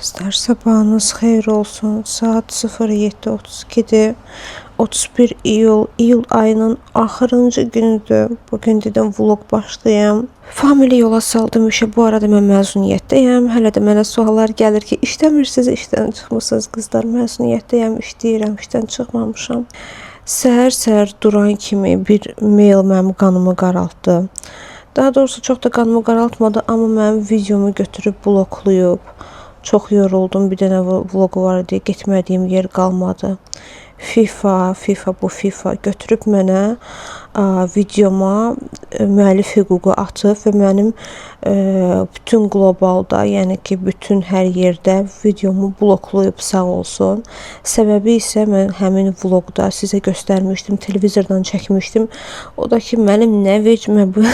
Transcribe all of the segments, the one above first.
Kızlar sabahınız xeyir olsun. Saat 07:32'dir. 31 iyul ayının axırıncı günüdür. Bugün dedim vlog başlayayım. Family yola saldım işe. Bu arada mən məzuniyyətdəyəm. Hələ də mənə suallar gəlir ki, işləmirsiniz, işdən çıxmısınız qızlar. Məzuniyyətdəyəm, işləyirəm, işdən çıxmamışam. Səhər-səhər duran kimi bir mail mənim qanımı qaraltdı. Daha doğrusu çox da qanımı qaraltmadı, amma mənim videomu götürüb bloklayıb. Çox yoruldum. Bir dənə vlogu var idi. Getmədiyim yer qalmadı. FIFA götürüb mənə videoma müəllif hüququ atıb və mənim bütün qlobalda, yəni ki, bütün hər yerdə videomu bloklayıb, sağ olsun. Səbəbi isə mən həmin vloqda sizə göstərmişdim, televizordan çəkmişdim. O da ki, mənim nə vecmə bu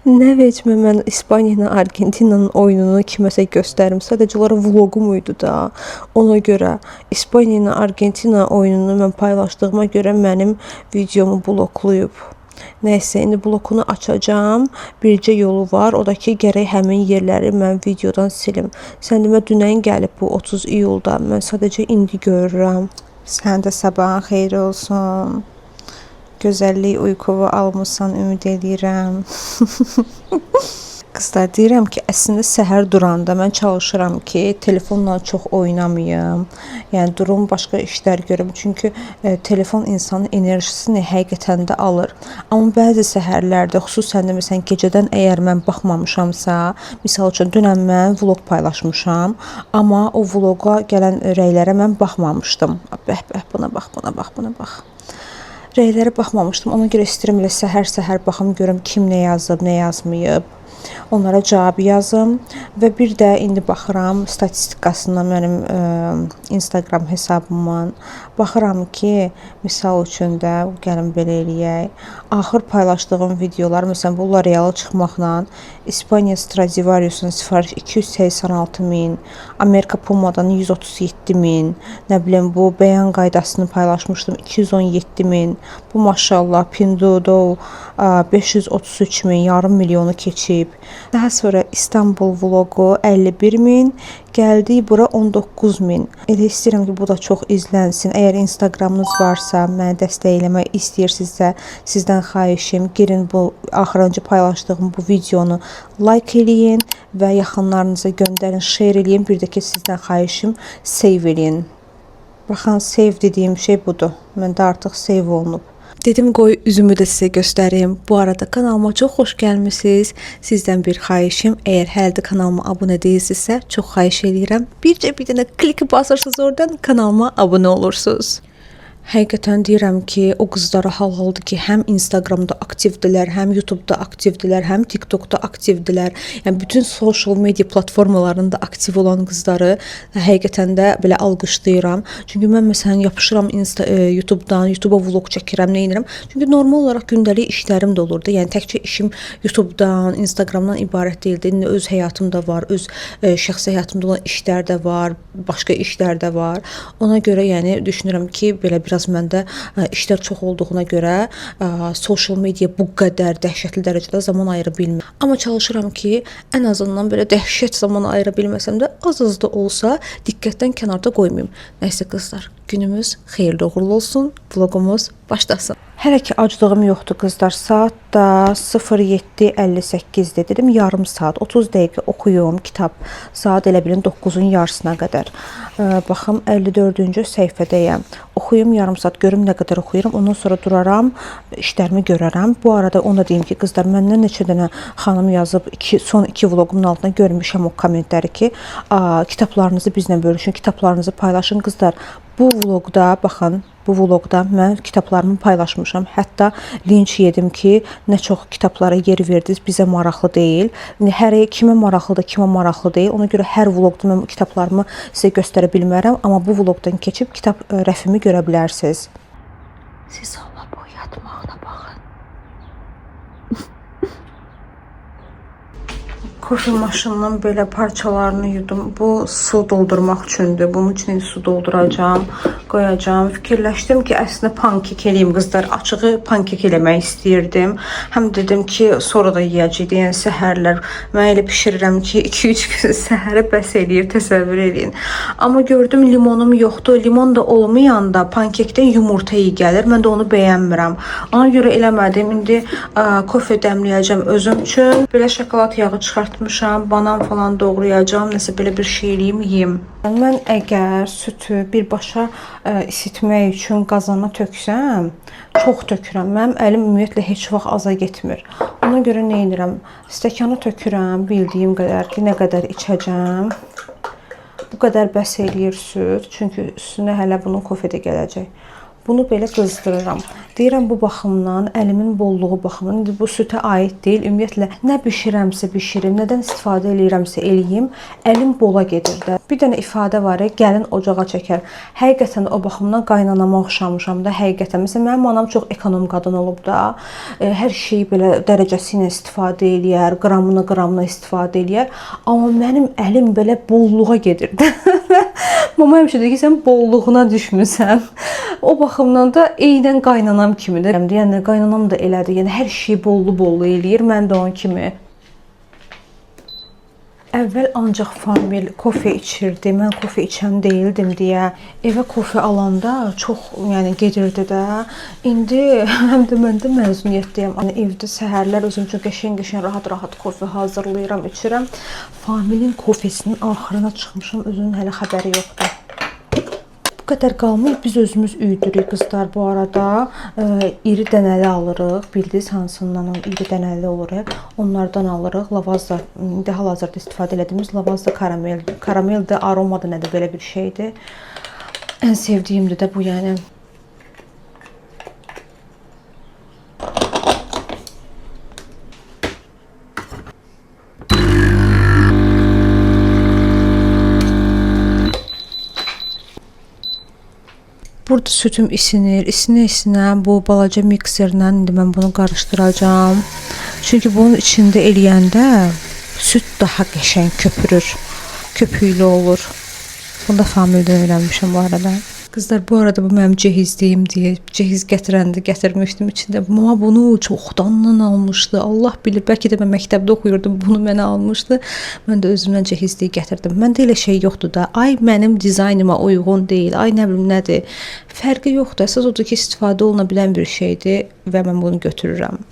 nə vecmə mən İspaniya ilə Argentinanın oyununu kiməsə göstərim. Sadəcə olaraq vloqum idi da. Ona görə İspaniya ilə Argentina oyununu mən paylaşdığıma görə mənim videomu bloklayıb. Nəysə, indi blokunu açacağım. Bircə yolu var. O da ki, gərək həmin yerləri mən videodan silim. Sən demə dünən gəlib bu 30 iyulda. Mən sadəcə indi görürəm. Sən də sabahın xeyir olsun. Gözəllik uykuvu almışsan, ümid edirəm. Qızlar, deyirəm ki, əslində səhər duranda mən çalışıram ki, telefonla çox oynamayım. Yəni durum başqa işlər görüm. Çünki telefon insanın enerjisini həqiqətən də alır. Amma bəzi səhərlərdə, xüsusən də məsələn gecədən əgər mən baxmamışamsa, misal üçün dünən mən vloq paylaşmışam, amma o vloqa gələn rəylərə mən baxmamışdım. Bəh, buna bax. Rəylərə baxmamışdım. Ona görə istəyirəm elə səhər-səhər baxım görüm kim nə yazıb, nə yazmayıb. Onlara cavab yazım və bir də indi baxıram statistikasına mənim Instagram hesabımın. Baxıram ki, misal üçün də gəlin belə eləyək. Axır paylaşdığım videolar, məsələn bu L'Oreal çıxmaqla İspaniya Stradivarius'un sifariş 286.000, Amerika Puma'dan 137.000, nə bilim bu bəyan qaydasını paylaşmışdım 217.000. Bu maşallah Pinduoduo 533.000, yarım milyonu keçib. Daha sonra İstanbul vlogu 51.000, gəldi bura 19.000. Elə istəyirəm ki, bu da çox izlənsin. Əgər Instagramınız varsa, mənə dəstək eləmək istəyirsinizsə, sizdən xahişim, girin bu axırıncı paylaşdığım bu videonu like eləyin və yaxınlarınıza göndərin, share eləyin. Bir də ki, sizdən xahişim, save eləyin. Baxın, save dediyim şey budur. Məndə artıq save olunub. Dedim qoy üzümü də sizə göstərim. Bu arada kanalıma çox xoş gəlmisiniz. Sizdən bir xahişim, əgər hələ də kanalıma abunə deyilsinizsə, çox xahiş edirəm. Bir dənə kliki basırsınız oradan kanalıma abunə olursunuz. Həqiqətən deyirəm ki, o qızlara hal-haldır ki, həm Instagramda aktivdilər, həm YouTube'da aktivdilər, həm TikTok'da aktivdilər. Yəni bütün social media platformalarında aktiv olan qızları həqiqətən də belə alqışlayıram. Çünki mən məsələn yapışıram YouTube'dan vlog çəkirəm, nə edirəm? Çünki normal olaraq gündəlik işlərim də olurdu. Yəni təkcə işim YouTube'dan, Instagramdan ibarət deyildi. İndi öz həyatım da var, öz şəxsi həyatımda olan işlər də var, başqa işlər də var. Ona görə yəni düşünürəm ki, belə biraz məndə işlər çox olduğuna görə social media bu qədər dəhşətli dərəcədə zaman ayıra bilmir. Amma çalışıram ki, ən azından belə dəhşət zaman ayıra bilməsəm də az da olsa diqqətdən kənarda qoymayım. Nəysə qızlar, günümüz xeyirli uğurlu olsun, vlogumuz başlasın. Hələ ki aclığım yoxdur qızlar. Saat da 07:58-dir. Dedim yarım saat, 30 dəqiqə oxuyum kitab. Saat elə bilin 9-un yarısına qədər. Baxım 54-cü səhifədəyəm. Oxuyum yarım saat, görüm nə qədər oxuyuram. Ondan sonra duraram, işlərimi görərəm. Bu arada onu da deyim ki, qızlar, məndən neçə dənə xanım yazıb, son 2 vlogumun altına görmüşəm o kommentləri ki, kitablarınızı bizlə bölüşün, kitablarınızı paylaşın qızlar. Bu vloqda baxın, bu vloqda mən kitablarımı paylaşmışam. Hətta linç yedim ki, nə çox kitablara yer verdiniz, bizə maraqlı deyil. Hər kimə maraqlıdır, kimə maraqlı deyil. Ona görə hər vloqda mən kitablarımı sizə göstərə bilmərəm, amma bu vloqdan keçib kitab rəfimi görə bilərsiniz. Siz Allah boy yatmağına baxın. Kofe maşınının belə parçalarını yudum. Bu su doldurmaq üçündür. Bunun üçün su dolduracağım, qoyacağım. Fikirləşdim ki, əslində pankek eləyim qızlar. Açığı pankek eləmək istəyirdim. Həm dedim ki, sonra da yeyəcəyik. Yəni səhərlər mən elə bişirirəm ki, 2-3 gün səhərə bəs eləyir, təsəvvür edin. Amma gördüm limonum yoxdur. Limon da olmayanda pankekdən yumurta iyi gəlir. Mən də onu bəyənmirəm. Ona görə eləmədim. İndi kofe dəmləyəcəm özüm üçün. Belə şokolad yağı çıxartmışam, banan falan doğrayacağam, nəsə belə bir şey eləyim, yeyim. Mən əgər sütü birbaşa isitmək üçün qazana töksəm, çox tökürəm. Mənim əlim ümumiyyətlə heç vaxt aza getmir. Ona görə nə edirəm? Stəkana tökürəm, bildiyim qədər ki, nə qədər içəcəm. Bu qədər bəs eləyir süt, çünki üstünə hələ bunun kofe də gələcək. Bunu belə qızdırıram. Deyirəm bu baxımdan, əlimin bolluğu baxımından, bu sütə aid deyil. Ümumiyyətlə, nə bişirəmsə bişirim, nədən istifadə eləyirəmsə eləyim, əlim bola gedir də. Bir dənə ifadə var, gəlin ocağa çəkər. Həqiqətən o baxımdan qaynanama oxşamışam da, həqiqətən. Məsələn, mənim anam çox ekonom qadın olub da, hər şeyi belə dərəcəsi ilə istifadə eləyər, qramına istifadə eləyər. Amma mənim əlim belə bolluğa gedir də. Mama həmişə deyir ki, sən bolluğuna düşmüsən. O baxımdan da eynən qaynanam kimidir. Yəni qaynanam da elədir. Yəni hər şeyi bollu eləyir. Mən də onun kimi. Əvvəl ancaq Famil kofe içirdi. Mən kofe içən deyildim deyə evə kofe alanda çox gedirdi də. İndi həm də mən də məzuniyyətdəyəm. Evdə səhərlər özüm üçün qəşəng rahat kofe hazırlayıram, içirəm. Familin kofesinin axırına çıxmışam. Özünün hələ xəbəri yoxdur. Bu qədər qalmır. Biz özümüz üyüdürük qızlar bu arada. İri dənəli alırıq. Bildiniz hansından iri dənəli olur. Onlardan alırıq. Lavazda, daha hal-hazırda istifadə etdiyimiz lavazda karamel. Karamel də aromadır, nədir belə bir şeydir. Ən sevdiyimdir də bu yəni. Burada sütüm isinir. İsinə bu balaca mikserlə indi mən bunu qarışdıracağım. Çünki bunun içində eləyəndə süt daha qəşəng köpürür. Köpüklü olur. Bunu da Famildən öyrənmişəm bu arada. Qızlar, bu arada bu mənim cehizliyim deyə cehiz gətirəndə gətirmişdim içində. Mama bunu çoxdandan almışdı. Allah bilir, bəlkə də mən məktəbdə oxuyurdum, bunu mənə almışdı. Mən də özümdən cehizliyi gətirdim. Məndə elə şey yoxdur da. Ay mənim dizaynıma uyğun deyil. Ay nə bilim nədir. Fərqi yoxdur. Əsas odur ki, istifadə oluna bilən bir şeydir və mən bunu götürürəm.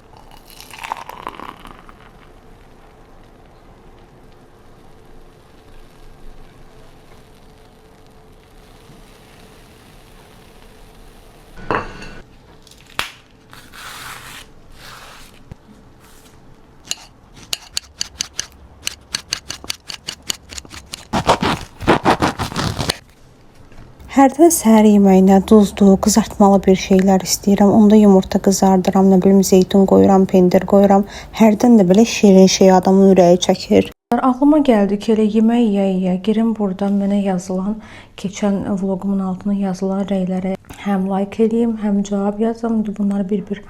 Hərdən səhər yeməyinə duzlu, qızartmalı bir şeylər istəyirəm. Onda yumurta qızardıram, nə bilim zeytun qoyuram, pendir qoyuram. Hərdən də belə şirin şey adamın ürəyi çəkir. Ağlıma gəldi ki, elə yemək yeyə girim buradan mənə yazılan, keçən vlogumun altına yazılan rəylərə həm like eləyim, həm cavab yazam. Bunları bir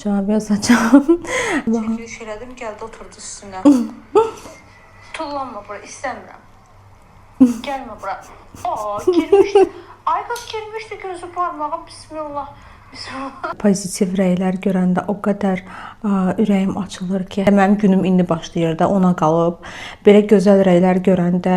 cavab yazacağım. Çəkiliş elədim, gəldi oturdu üstünə. Tullanma bura, istəmirəm. Gəlmə bura. Girmişdi. Ay qız girmişdi, gözü parmağım, bismillah. Pozitiv rəylər görəndə o qədər ürəyim açılır ki, mənim günüm indi başlayır da, ona qalıb. Belə gözəl rəylər görəndə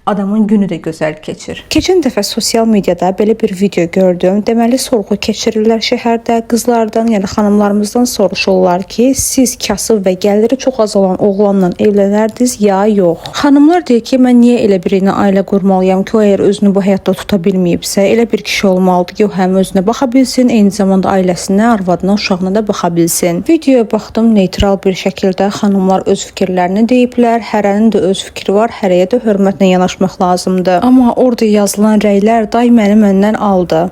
adamın günü də gözəl keçir. Keçən dəfə sosial mediada belə bir video gördüm. Deməli sorğu keçirirlər şəhərdə qızlardan, yəni xanımlarımızdan soruşurlar ki, siz kasıb və gəliri çox az olan oğlanla evlənərdiniz ya yox? Xanımlar deyir ki, mən niyə elə birinə ailə qurmalıyam ki, o əgər özünü bu həyatda tuta bilməyibsə, elə bir kişi olmalıdır ki, o həm özünə baxa bilsin, eyni zamanda ailəsinə, arvadına, uşağına da baxa bilsin. Videoya baxdım, neytral bir şəkildə xanımlar öz fikirlərini deyiblər. Hərənin də öz fikri var, hərəyə də hörmətlə yanaşmaq lazımdır. Amma orada yazılan rəylər day məni məndən aldı.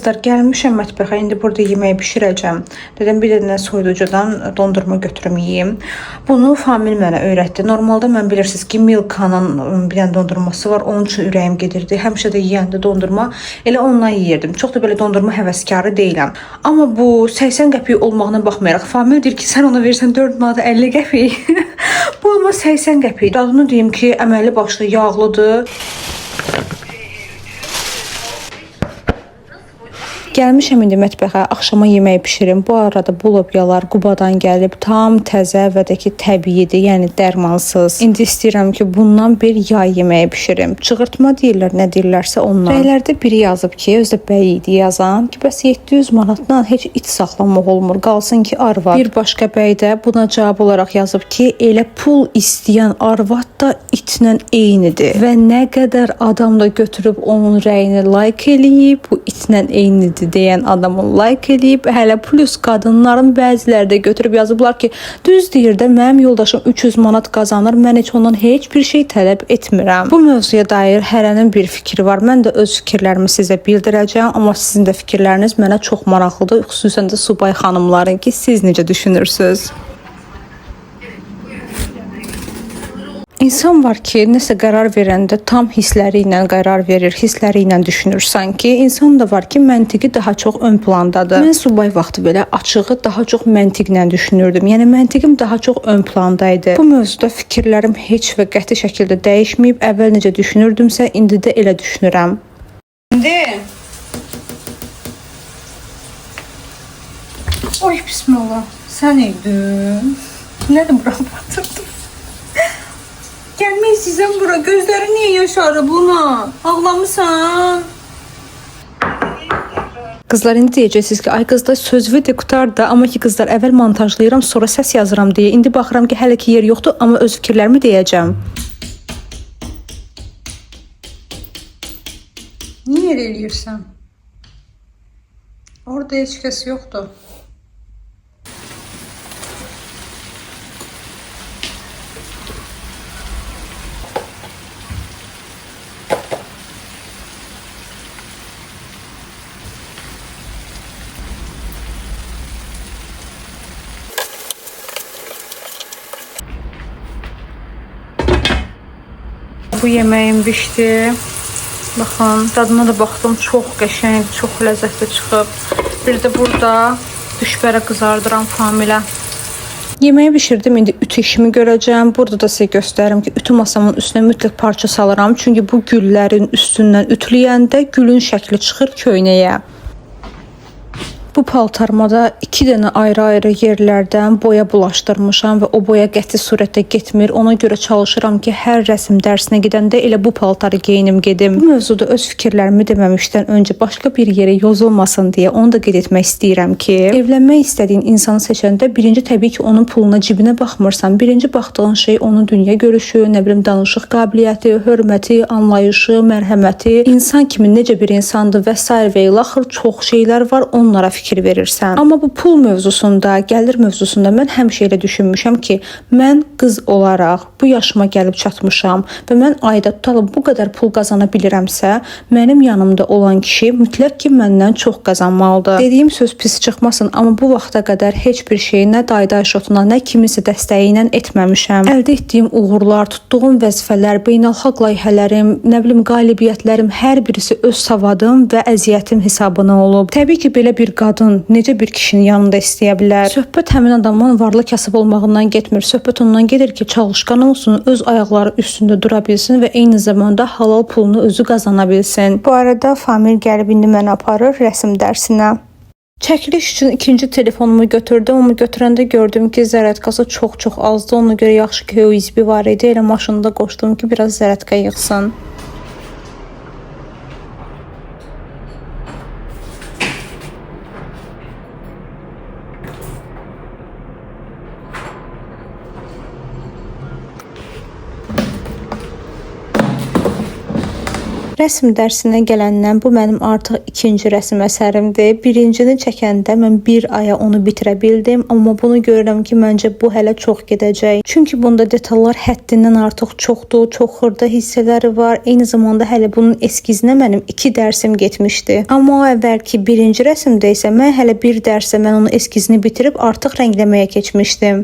Qızlar, gəlmişəm mətbəxə. İndi burada yemək bişirəcəm. Dedim bir dənə soyuducudan dondurma götürüm yeyim. Bunu Famil mənə öyrətdi. Normalda mən bilirsiniz ki, Milka'nın bir dənə dondurması var. Onun üçün ürəyim gedirdi. Həmişə də yeyəndə dondurma elə ondan yeyirdim. Çox da belə dondurma həvəskarı deyiləm. Amma bu 80 qəpik olmağına baxmayaraq Famil deyir ki, sən ona versən 4 manat 50 qəpik. Bu amma 80 qəpik. Dadını deyim ki, əməlli başlı yağlıdır. Gəlmişəm indi mətbəxə, axşama yemək bişirim. Bu arada bu lobyalar Qubadan gəlib, tam təzə və də ki təbiidir, yəni dərmansız. İndi istəyirəm ki, bundan bir yay yeməyi bişirim. Çığırtma deyirlər, nə deyirlərsə ondan. Bəylərdə biri yazıb ki, özü də bəy idi yazan ki, bəs 700 manatdan heç it saxlamaq olmur, qalsın ki arvad. Bir başqa bəy də buna cavab olaraq yazıb ki, elə pul istəyən arvad da itlə eynidir və nə qədər adam da götürüb onun rəyini like eləyib, bu itlə eynidir deyən adamı like eləyib, hələ plus qadınların bəziləri də götürüb yazıblar ki, düz deyir də mənim yoldaşım 300 manat qazanır, mən heç ondan heç bir şey tələb etmirəm. Bu mövzuya dair hərənin bir fikri var. Mən də öz fikirlərimi sizə bildirəcəm, amma sizin də fikirləriniz mənə çox maraqlıdır, xüsusən də Subay xanımların ki, siz necə düşünürsünüz? İnsan var ki, nəsə qərar verəndə tam hissləri ilə qərar verir, hissləri ilə düşünür sanki. İnsan da var ki, məntiqi daha çox ön plandadır. Mən subay vaxtı belə açığı daha çox məntiqlə düşünürdüm. Yəni məntiqim daha çox ön plandaydı. Bu mövzuda fikirlərim heç və qəti şəkildə dəyişməyib. Əvvəl necə düşünürdümsə, indi də elə düşünürəm. İndi Oy bismillah. Sən idin. Nədir bura batırdım? Gəlmək istəyirsən bura. Gözləri niyə yaşarı buna? Ağlamısan? Qızlar, indi deyəcəksiniz ki, ay qızlar söz video qutardı, amma ki qızlar əvvəl montajlayıram, sonra səs yazıram deyə. İndi baxıram ki, hələ ki yer yoxdur, amma öz fikirlərimi deyəcəm. Niyə elə eləyirsən? Orada heç kəs yoxdur. Bu yeməyim bişdi. Baxın, dadına da baxdım. Çox qəşəng, çox ləzzətli çıxıb. Bir də burada düşbərə qızardıram Familə. Yeməyi bişirdim. İndi ütü işimi görəcəm. Burada da sizə göstərim ki, ütü masamın üstünə mütləq parça salıram. Çünki bu güllərin üstündən ütüləyəndə gülün şəkli çıxır köynəyə. Bu paltarmada 2 dənə ayrı-ayrı yerlərdən boya bulaşdırmışam və o boya qəti surətdə getmir. Ona görə çalışıram ki, hər rəsm dərsinə gedəndə elə bu paltarı geyinim gedim. Bu mövzuda öz fikirlərimi deməmişdən öncə başqa bir yerə yozulmasın deyə onu da qeyd etmək istəyirəm ki, evlənmək istədiyin insanı seçəndə birinci təbii ki, onun puluna, cibinə baxmırsan. Birinci baxdığın şey onun dünya görüşü, nə bilim danışıq qabiliyyəti, hörməti, anlayışı, mərhəməti, insan kimi necə bir insandır və s. və ilaxır çox şeylər var, onlara fikir verirsən. Amma bu pul mövzusunda, gəlir mövzusunda mən həmişə elə düşünmüşəm ki, mən qız olaraq bu yaşıma gəlib çatmışam və mən ayda tutalım bu qədər pul qazana bilirəmsə, mənim yanımda olan kişi mütləq ki, məndən çox qazanmalıdır. Dediyim söz pis çıxmasın, amma bu vaxta qədər heç bir şeyi nə dayday şotuna, nə kimisə dəstəyi ilə etməmişəm. Əldə etdiyim uğurlar, tutduğum vəzifələr, beynəlxalq layihələrim, nə bilim qalibiyyətlərim hər birisi öz savadım və əziyyətim hesabına olub. Təbii ki, belə bir qadın necə bir kişinin yanında istəyə bilər? Söhbət həmin adamın varlı kasıb olmağından getmir. Söhbət ondan gedir ki, çalışqan olsun, öz ayaqları üstündə dura bilsin və eyni zamanda halal pulunu özü qazana bilsin. Bu arada Famil gəlib indi məni aparır rəsm dərsinə. Çəkiliş üçün ikinci telefonumu götürdüm, amma götürəndə gördüm ki, zərətqası çox azdı. Ona görə yaxşı ki, USB var idi. Elə maşında qoşdum ki, biraz zərətqa yığsın. Rəsm dərsinə gələndən bu mənim artıq ikinci rəsm əsərimdir. Birincini çəkəndə mən bir aya onu bitirə bildim, amma bunu görürəm ki, məncə bu hələ çox gedəcək. Çünki bunda detallar həddindən artıq çoxdur, çox xırda hissələri var. Eyni zamanda hələ bunun eskizinə mənim 2 dərsim getmişdi. Amma o əvvəlki birinci rəsmdə isə mən hələ bir dərsə mən onun eskizini bitirib artıq rəngləməyə keçmişdim.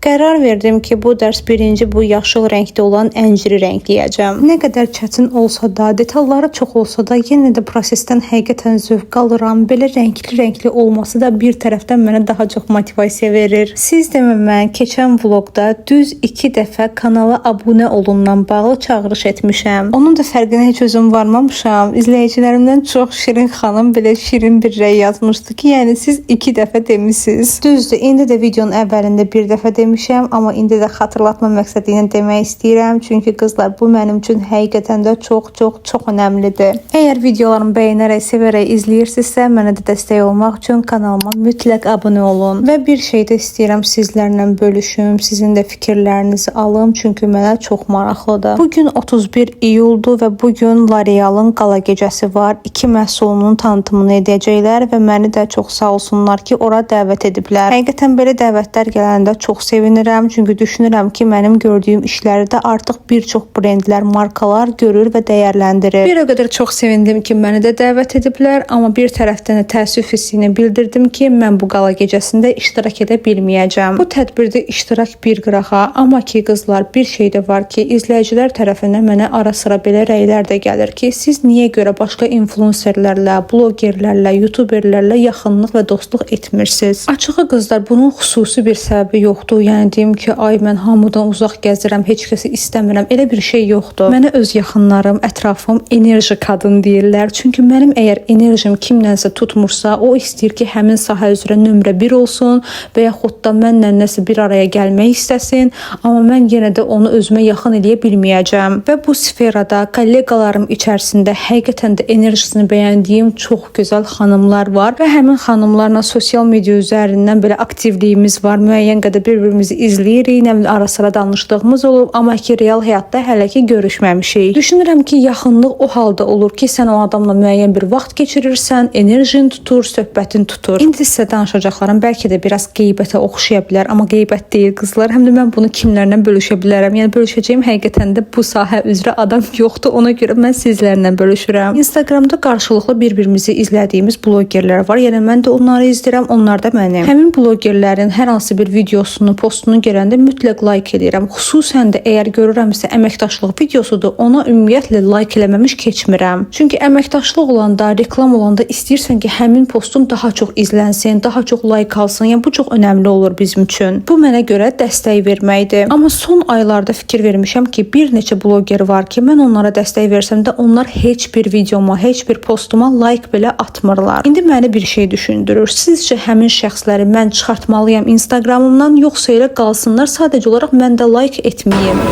Qərar verdim ki, bu dərs birinci bu yaşıl rəngdə olan ənciri rəngləyəcəm. Nə qədər çətin olsa da, detalları çox olsa da, yenə də prosesdən həqiqətən zövq alıram. Belə rəngli olması da bir tərəfdən mənə daha çox motivasiya verir. Siz demə, mən keçən vloqda düz 2 dəfə kanala abunə olundan bağlı çağırış etmişəm. Onun da fərqinə heç özüm varmamışam. İzləyicilərimdən çox Şirin xanım belə şirin bir rəy yazmışdı ki, yəni siz 2 dəfə demisiniz. Düzdür, indi də videonun əvvəlində bir dəfə demişəm, amma indi də xatırlatma məqsədi ilə demək istəyirəm. Çünki qızlar, bu mənim üçün həqiqətən də çox önəmlidir. Əgər videolarımı bəyənərək, sevərək izləyirsinizsə, mənə də dəstək olmaq üçün kanalıma mütləq abunə olun. Və bir şey də istəyirəm sizlərlə bölüşüm, sizin də fikirlərinizi alım, çünki mənə çox maraqlıdır. Bugün 31 iyuldur və bugün L'Oreal'ın qala gecəsi var. 2 məhsulunun tanıtımını edəcəklər və məni də çox sağ olsunlar ki, ora dəvət ediblər. Həqiqətən belə dəvətlər gələndə çox sevinirəm, çünki düşünürəm ki, mənim gördüyüm işləri də artıq bir çox brendlər, markalar görür və dəyərləndirir. Bir o qədər çox sevindim ki, məni də dəvət ediblər, amma bir tərəfdən də təəssüf hissini bildirdim ki, mən bu qala gecəsində iştirak edə bilməyəcəm. Bu tədbirdə iştirak bir qırağa, amma ki, qızlar, bir şey də var ki, izləyicilər tərəfindən mənə ara sıra belə rəylər də gəlir ki, siz niyə görə başqa influencerlərlə, blogerlərlə, youtuberlərlə yaxınlıq və dostluq etmirsiniz? Açığı qızlar, bunun xüsusi bir səbəbi yoxdur. Yəni deyim ki, ay mən hamıdan uzaq gəzirəm, heç kəsi istəmirəm. Elə bir şey yoxdur. Mənə öz yaxınlarım, ətrafım enerji qadın deyirlər. Çünki mənim əgər enerjim kimlənsə tutmursa, o istəyir ki, həmin sahə üzrə nömrə 1 olsun və yaxud da mənlə nəsə bir araya gəlmək istəsin, amma mən yenə də onu özümə yaxın eləyə bilməyəcəm. Və bu sferada kolleqalarım içərisində həqiqətən də enerjisini bəyəndiyim çox gözəl xanımlar var və həmin xanımlarla sosial media üzərindən belə aktivliyimiz var. Müəyyən qədər bir-birimizi izləyirik, nə bilim ara sıra danışdığımız olub, amma ki real həyatda hələ ki görüşməmişik. Düşünürəm ki, yaxınlıq o halda olur ki, sən o adamla müəyyən bir vaxt keçirirsən, enerjin tutur, söhbətin tutur. İndi sizə danışacaqlarım bəlkə də biraz qeybətə oxşaya bilər, amma qeybət deyil qızlar. Həm də mən bunu kimlərlə bölüşə bilərəm? Yəni bölüşəcəyim həqiqətən də bu sahə üzrə adam yoxdur. Ona görə mən sizlərlə bölüşürəm. Instagramda qarşılıqlı bir-birimizi izlədiyimiz blogerlər var. Yəni mən də onları izləyirəm, onlar da mənim. Həmin blogerlərin hər hansı bir videosunu, postunu görəndə mütləq like edirəm. Xüsusən də əgər görürəmsə əməkdaşlıq videosudur, ona ümumiyyətlə like eləməmiş keçmirəm. Çünki əməkdaşlıq olanda, reklam olanda istəyirsən ki, həmin postun daha çox izlənsin, daha çox like alsın. Yəni bu çox önəmli olur bizim üçün. Bu mənə görə dəstək verməkdir. Amma son aylarda fikir vermişəm ki, bir neçə bloger var ki, mən onlara dəstək versəm də onlar heç bir videoma, heç bir postuma like belə atmırlar. İndi məni bir şey düşündürür. Sizcə həmin şəxsləri mən çıxartmalıyam Instagramımdan, yoxsa elə qalsınlar, sadəcə olaraq mən də like etməyim?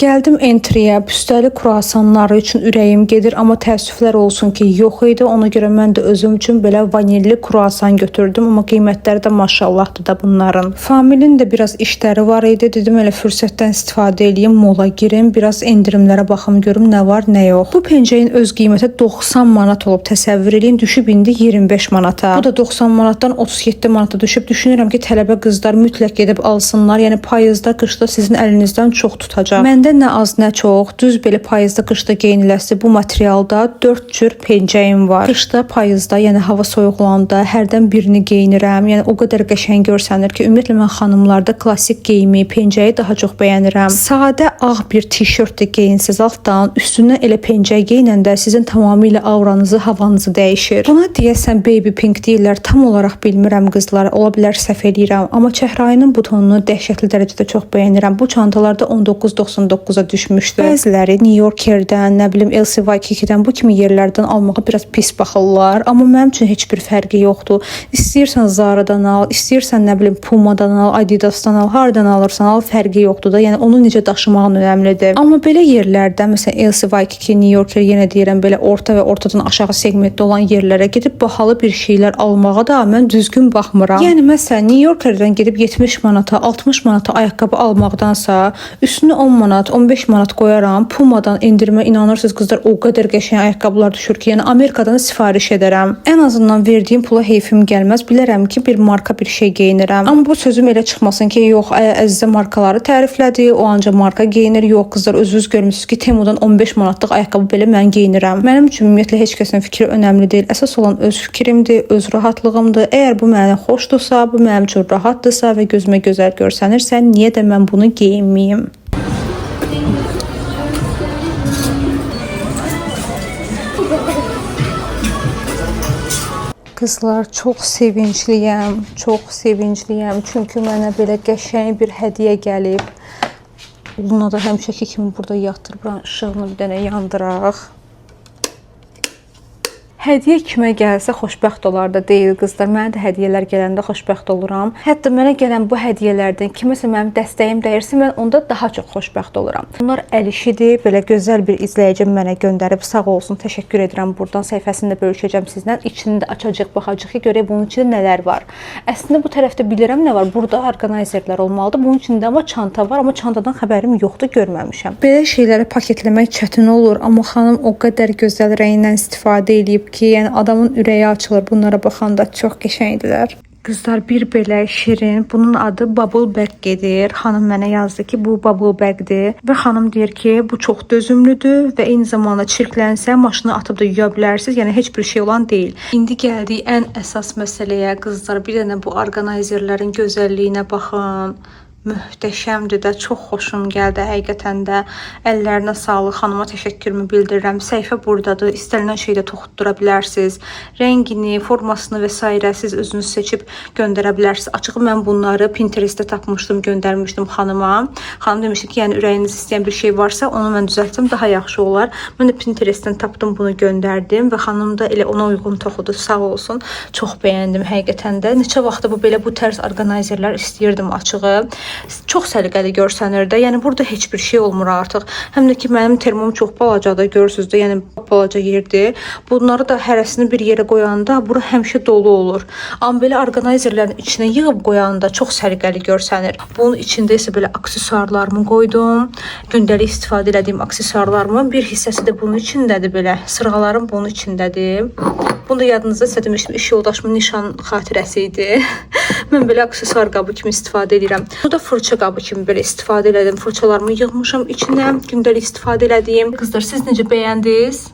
Gəldim entryyə, büstəli kruasanları üçün ürəyim gedir, amma təəssüflər olsun ki, yox idi. Ona görə mən də özüm üçün belə vanilli kruasan götürdüm, amma qiymətləri də maşallahdır da bunların. Familin də biraz işləri var idi. Dedim elə fürsətdən istifadə edeyim, mola girim, biraz endirimlərə baxım görüm nə var, nə yox. Bu pencəyin öz qiyməti 90 manat olub, təsəvvür edin, düşüb indi 25 manata. Bu da 90 manatdan 37 manata düşüb. Düşünürəm ki, tələbə qızlar mütləq gedib alsınlar. Yəni payızda, qışda sizin əlinizdən çox tutacaq. Məndə nə az, nə çox, düz belə payızda, qışda geyiniləsi bu materialda 4 cür pencəyim var. Qışda, payızda, yəni hava soyuq olanda hərdən birini geyinirəm. Yəni o qədər qəşəng görsənir ki, ümumiyyətlə mən xanımlarda klassik geyimi, pencəyi daha çox bəyənirəm. Sadə ağ bir tişört də geyinsiz altdan, üstündən elə pencək geyinəndə sizin tamamilə auranızı, havanızı dəyişir. Buna deyəsən baby pink deyirlər, tam olaraq bilmirəm qızlar, ola bilər səhv edirəm, amma çəhrayının butonunu dəhşətli dərəcədə çox bəyənirəm. Bu çantalarda 19.99 9-a düşmüşdü. Bəziləri New Yorkerdən, nə bilim LC-Waikiki-dən bu kimi yerlərdən almağa biraz pis baxırlar, amma mənim üçün heç bir fərqi yoxdur. İstəyirsən Zara-dan al, istəyirsən nə bilim Puma-dan al, Adidas-dan al, hardan alırsan al, fərqi yoxdur da. Yəni onu necə daşımağın önəmlidir. Amma belə yerlərdə, məsələn LC-Waikiki, New Yorker, yenə deyirəm, belə orta və ortadan aşağı segmentdə olan yerlərə gedib bahalı bir şeylər almağa da mən düzgün baxmıram. Yəni məsələn New Yorkerdən gedib 70 manata, 60 manata ayaqqabı almaqdansa, üstünə 10 manat, 15 manat qoyaram. Puma-dan endirmə, inanırsınız qızlar, o qədər qəşəng ayaqqabılar düşür ki, yəni Amerikadan sifariş edərəm. Ən azından verdiyim pula heyfim gəlməz. Bilərəm ki, bir marka bir şey geyinirəm. Amma bu sözüm elə çıxmasın ki, yox, Əzizə markaları təriflədi, o ancaq marka geyinir. Yox qızlar, özünüz görmüsünüz ki, Temudan 15 manatlıq ayaqqabı belə mən geyinirəm. Mənim üçün ümumiyyətlə heç kəsin fikri önəmli deyil. Əsas olan öz fikrimdir, öz rahatlığımdır. Əgər bu mənə xoşdursa, bu mənim üçün rahatdırsa və gözümə gözəl görsənirsə, niyə də mən bunu geyinməyim? Qızlar, çox sevincliyəm, çox sevincliyəm. Çünki mənə belə qəşəng bir hədiyyə gəlib. Luna da həmişəki kimi burada yatır. Buranın işığını bir dənə yandıraq. Hədiyyə kimə gəlsə xoşbəxt olar da deyil qızlar. Mənə də hədiyyələr gələndə xoşbəxt oluram. Hətta mənə gələn bu hədiyyələrdən kiməsə mənim dəstəyim dəyirsə, mən onda daha çox xoşbəxt oluram. Bunlar əl işidir. Belə gözəl bir izləyicim mənə göndərib. Sağ olsun, təşəkkür edirəm. Buradan səhifəsində bölüşəcəm sizlə. İçini də açacaq, baxacaq ki, görək bunun içində nələr var. Əslində bu tərəfdə bilirəm nə var. Burada orqanayzerlər olmalıdır. Bunun içində amma çanta var, amma çantadan xəbərim yoxdur, görməmişəm. Belə şeyləri paketləmək çətin olur, amma xanım o qədər gözəl rəngdən istifadə edib ki, yəni adamın ürəyi açılır. Bunlara baxanda çox qəşəngdilər. Qızlar, bir belə şirin, bunun adı Bubble Bag gedir. Xanım mənə yazdı ki, bu Bubble Bagdir və xanım deyir ki, bu çox dözümlüdür və eyni zamanda çirklənsə maşına atıb da yuya bilərsiniz. Yəni heç bir şey olan deyil. İndi gəldik ən əsas məsələyə. Qızlar, bir dənə bu orqanayzerlərin gözəlliyinə baxın. Möhtəşəmdir də, çox xoşum gəldi həqiqətən də. Əllərinə sağlıq, xanıma təşəkkürümü bildirirəm. Səhifə buradadır. İstənilən şeydə toxutdura bilərsiniz. Rəngini, formasını və s. siz özünüz seçib göndərə bilərsiniz. Açığı mən bunları Pinterestdə tapmışdım, göndərmişdim xanıma. Xanım demişdi ki, yəni ürəyiniz istəyən bir şey varsa, onu mən düzəltsəm daha yaxşı olar. Mən də Pinterestdən tapdım, bunu göndərdim və xanım da elə ona uyğun toxudu. Sağ olsun. Çox bəyəndim həqiqətən də. Neçə vaxtda bu belə bu tərz orqanayzerlər istəyirdim açığı. Çox səliqəli görsənir də. Yəni burada heç bir şey olmur artıq. Həm də ki mənim termom çox balacadır, görürsüz də. Yəni balaca yerdir. Bunları da hərəsini bir yerə qoyanda bura həmişə dolu olur. Amma belə orqanayzerlərin içinə yığıb qoyanda çox səliqəli görsənir. Bunun içində isə belə aksesuarlarımı qoydum. Gündəlik istifadə etdiyim aksesuarlarımın bir hissəsi də bunun içindədir belə. Sırğalarım bunun içindədir. Bunu da yadınızda demişdim, iş yoldaşımın nişan xatirəsi idi. Mən belə aksesuar qabı kimi istifadə edirəm. Bu da fırça qabı kimi belə istifadə elədim. Fırçalarımı yığmışam içinə, gündəlik istifadə elədiyim. Qızlar, siz necə bəyəndiniz?